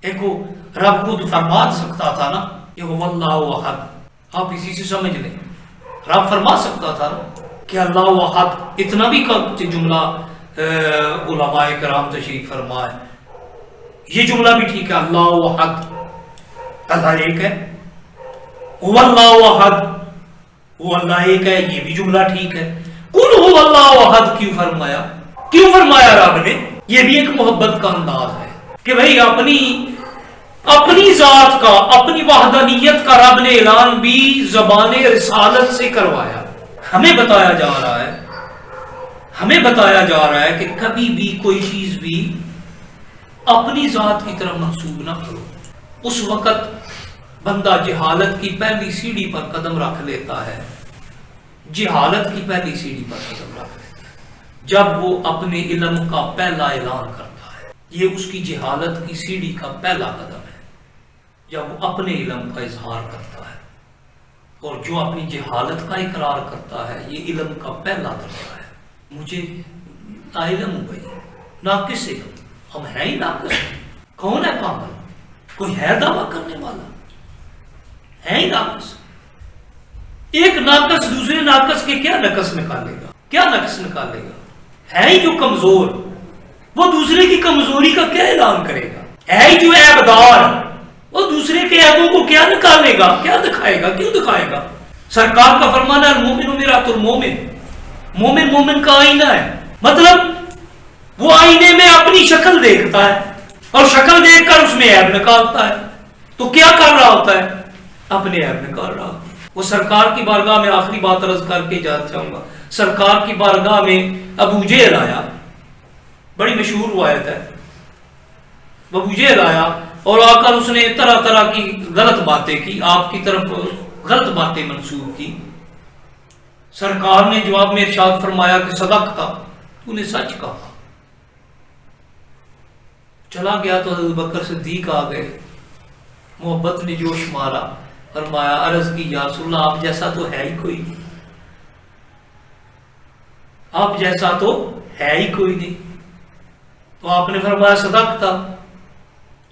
دیکھو رب خود فرما سکتا تھا نا یہ واللہ احد، آپ اسی سے سمجھ لیں، رب فرما سکتا تھا نا کہ اللہ احد، اتنا بھی جملہ علماء کرام تشریف فرمائے، یہ جملہ بھی ٹھیک ہے، اللہ احد، اللہ ایک ہے، واللہ احد، وہ اللہ ایک ہے، یہ بھی جملہ ٹھیک ہے، قل هو اللہ احد کیوں فرمایا؟ کیوں فرمایا رب نے؟ یہ بھی ایک محبت کا انداز ہے کہ بھئی اپنی ذات کا، اپنی وحدانیت کا رب نے اعلان بھی زبان رسالت سے کروایا۔ ہمیں بتایا جا رہا ہے کہ کبھی بھی کوئی چیز بھی اپنی ذات کی طرف منسوب نہ کرو۔ اس وقت بندہ جہالت کی پہلی سیڑھی پر قدم رکھ لیتا ہے، جہالت کی پہلی سیڑھی پر قدم رکھ لیتا ہے جب وہ اپنے علم کا پہلا اعلان کرتا ہے۔ یہ اس کی جہالت کی سیڑھی کا پہلا قدم ہے جب وہ اپنے علم کا اظہار کرتا ہے، اور جو اپنی جہالت کا اقرار کرتا ہے یہ علم کا پہلا درجہ ہے۔ مجھے لا علم ہو گئی، ناقص علم، ہم ہیں ہی ناقص، کون ہے کامل؟ کوئی ہے دعویٰ کرنے والا؟ ہے ہی ناقص۔ ایک ناقص دوسرے ناقص کے کیا نقص نکالے گا؟ کیا نقص نکالے گا؟ ہے ہی جو کمزور، وہ دوسرے کی کمزوری کا کیا اعلان کرے گا؟ ہے ہی جو عیبدار، وہ دوسرے کے عیبوں کو کیا نکالے گا؟ کیا دکھائے گا؟ کیوں دکھائے گا؟ سرکار کا فرمانا المومن میرات المومن، مومن مومن کا آئینہ ہے، مطلب وہ آئینے میں اپنی شکل دیکھتا ہے اور شکل دیکھ کر اس میں عیب نکالتا ہے، تو کیا کر رہا ہوتا ہے؟ اپنے عیب نکال رہا ہوتا ہے۔ وہ سرکار کی بارگاہ میں آخری بات عرض کر کے جاؤں گا، سرکار کی بارگاہ میں ابو جہل آیا، بڑی مشہور روایت ہے، ابو جہل آیا اور آ کر اس نے طرح طرح کی غلط باتیں کی، آپ کی طرف غلط باتیں منسوب کی۔ سرکار نے جواب میں ارشاد فرمایا کہ صدقتا، تو نے سچ کہا۔ چلا گیا تو حضرت بکر صدیق آ گئے، محبت نے جوش مارا، فرمایا عرض کی یا رسول اللہ آپ جیسا تو ہے ہی کوئی نہیں، آپ جیسا تو ہے ہی کوئی نہیں۔ تو آپ نے فرمایا صدقتا،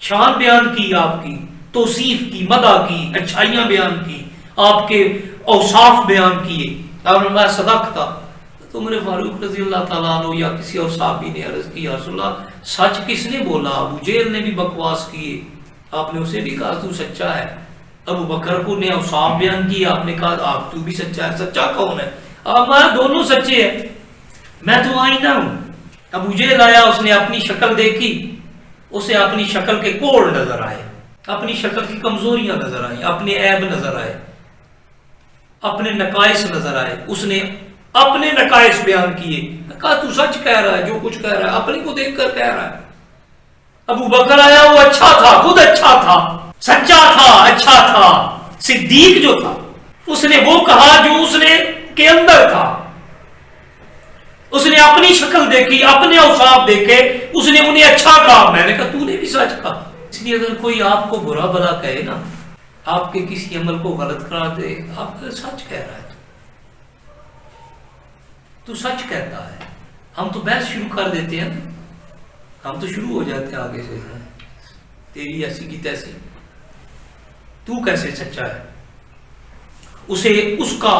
شان بیان کی، آپ کی توصیف کی، مدح کی، اچھائیاں بیان کی، آپ کے اوصاف بیان کیے۔ آپ نے فرمایا صدقتا۔ تو عمر فاروق رضی اللہ تعالیٰ عنہ یا کسی اور صحابی نے عرض کی یا رسول اللہ سچ کس نے بولا؟ ابو جہل نے بھی بکواس کیے، آپ نے اسے بھی کہا تو سچا ہے، ابو بکر کو نے اوصاف بیان کیے، آپ نے کہا آپ تو بھی سچا ہے، سچا کون ہے؟ آپ دونوں سچے ہیں، میں تو آئینہ ہوں۔ ابو جہل آیا، اس نے اپنی شکل دیکھی، اسے اپنی شکل کے کوڑ نظر آئے، اپنی شکل کی کمزوریاں نظر آئیں، اپنے عیب نظر آئے، اپنے نقائص نظر آئے، اس نے اپنے نقائص بیان کیے، کہا تو سچ کہہ رہا ہے، جو کچھ کہہ رہا ہے اپنے کو دیکھ کر کہہ رہا ہے۔ ابو بکر آیا، وہ اچھا تھا، خود اچھا تھا، سچا تھا، اچھا تھا، صدیق جو تھا اس نے وہ کہا جو اس نے کے اندر تھا، اس نے اپنی شکل دیکھی، اپنے اوصاف دیکھے، اس نے انہیں اچھا کہا۔ میں نے کہا تو نے بھی سچ کہا۔ اس لیے اگر کوئی آپ کو برا بلا کہے نا، آپ کے کسی عمل کو غلط قرار دے، آپ کا سچ کہہ رہا ہے تو سچ کہتا ہے۔ ہم تو بحث شروع کر دیتے ہیں، ہم تو شروع ہو جاتے ہیں آگے سے، تیری ایسی کی تیسی، تو کیسے سچا ہے؟ اسے اس کا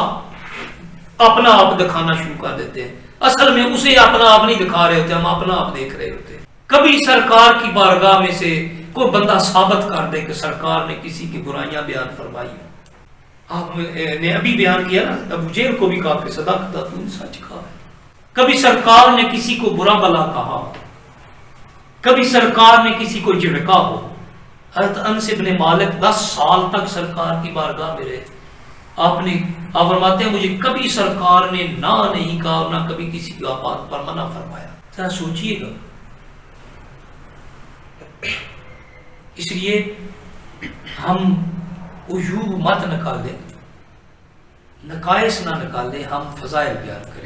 اپنا آپ دکھانا شروع کر دیتے ہیں، اصل میں اسے اپنا آپ نہیں دکھا رہے ہوتے، ہم اپنا آپ دیکھ رہے ہوتے ہیں۔ کبھی سرکار کی بارگاہ میں سے کوئی بندہ ثابت کر دے کہ سرکار نے کسی کی برائیاں بیان فرمائی، آپ نے ابھی بیان کیا نا، ابو جہل کو بھی کہا کہ صدقتا، تو نے سچ کہا۔ کبھی سرکار نے کسی کو برا بلا کہا، کبھی سرکار نے کسی کو جھڑکا ہو۔ حضرت انس بن مالک 10 سال تک سرکار کی بارگاہ میں رہے، آپ فرماتے ہیں مجھے کبھی سرکار نے نہ نہیں کہا اور نہ کبھی کسی کی بات پر منع فرمایا۔ ذرا سوچئے گا۔ اس لیے ہم عیوب مت نکالیں، نقائص نہ نکالیں، ہم فضائل بیان کریں۔